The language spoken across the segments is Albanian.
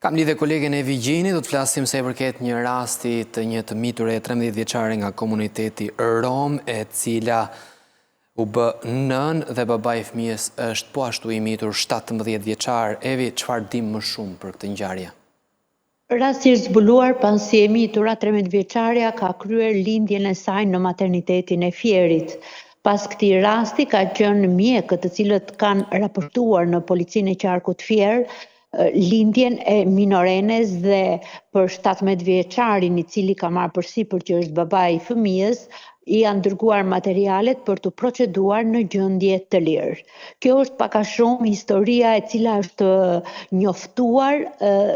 Kam lidhe kolegen e Vigjini, do të flasim se përket një rasti të një të mitur e 13 vjeçare nga komuniteti Rom, e cila u bë nën dhe baba i fëmijës është po ashtu i mitur 17 vjeçar. Evi, çfarë dim më shumë për këtë ngjarje? Rasti është zbuluar pasi e mitura 13 vjeçaria ka kryer lindjen e saj në maternitetin e Fierit. Pas këtij rasti ka qenë mjekët të cilët kanë raportuar në policinë e qarkut Fier lindjen e minorenes dhe për 17 vjeçarin i cili ka marrë përsipër që është babai i fëmijës, i janë dërguar materialet për të proceduar në gjendje të lirë. Kjo është pak a shumë historia e cila është njoftuar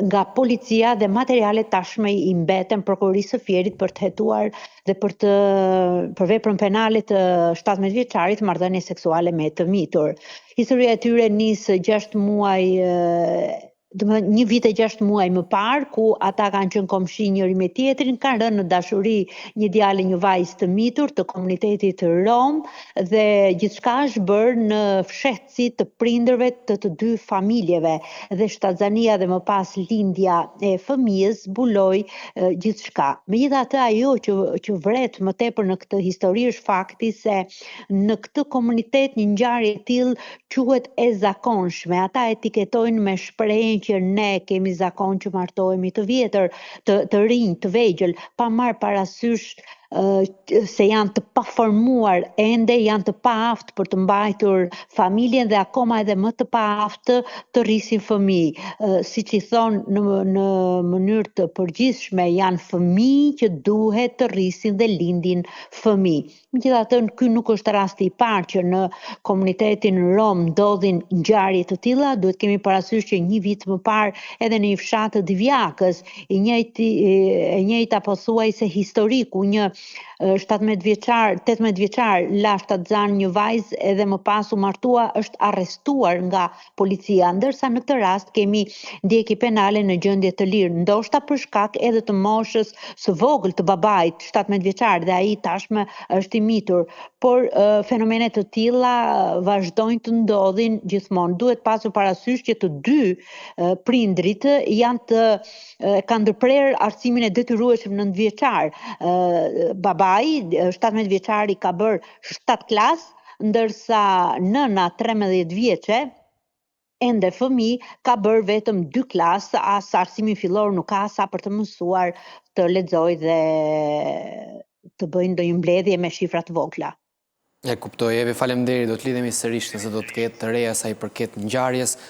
nga policia dhe materialet tashmë i mbeten prokurorisë së Fierit për të hetuar dhe për veprën penale të 17 vjeçarit marrëdhënie seksuale me të mitur. Historia e tyre nis 6 muaj një vit e 6 muaj më parë, ku ata kanë qenë komshi njëri me tjetrin, kanë rënë në dashuri një djalë e një vajzë të mitur të komunitetit Rom dhe gjithçka është bërë në fshehtësi të prindërve të dy familjeve dhe shtatzania dhe më pas lindja e fëmijës zbuloi gjithçka. Megjithatë, ajo që vret më tepër në këtë histori është fakti se në këtë komunitet një ngjarje e tillë quhet e zakonshme. Ata etiketojnë me shprehjen që ne kemi zakon që martohemi të vjetër, të rinj, të vegjël, pa marrë parasysh se janë të paformuar ende, janë të paaft për të mbajtur familjen dhe akoma edhe më të paaft të rrisin fëmijë. Siç i thonë në mënyrë të përgjithshme, janë fëmijë që duhet të rrisin dhe lindin fëmijë. Megjithatë, ky nuk është rasti i parë që në komunitetin Rom ndodhin ngjarje të tilla. Duhet kemi parasysh që një vit më parë edhe në një fshat të Divjakës, e njëjta pothuajse histori ku një 18 vjeçar la shtatzan një vajzë edhe më pas u martua, është arrestuar nga policia, ndërsa në këtë rast kemi ndjekje penale në gjendje të lirë, ndoshta për shkak edhe të moshës së vogël të babait, 17 vjeçar, dhe ai tashmë është i mitur. Por fenomene të tilla vazhdojnë të ndodhin gjithmonë. Duhet pasur parasysh që të dy prindrit kanë ndërprer arsimin e detyrueshëm 9 vjeçar. Babai 17 vjeçari ka bërë 7 klas, ndërsa nëna 13 vjeçe ende fëmijë ka bërë vetëm 2 klas, as arsimin fillor nuk ka, sa për të mësuar të lexojë dhe të bëjë ndonjë mbledhje me shifra të vogla. E kuptoj, Evi, faleminderit, do të lidhemi sërish nëse do të ketë të reja sa i përket ngjarjes.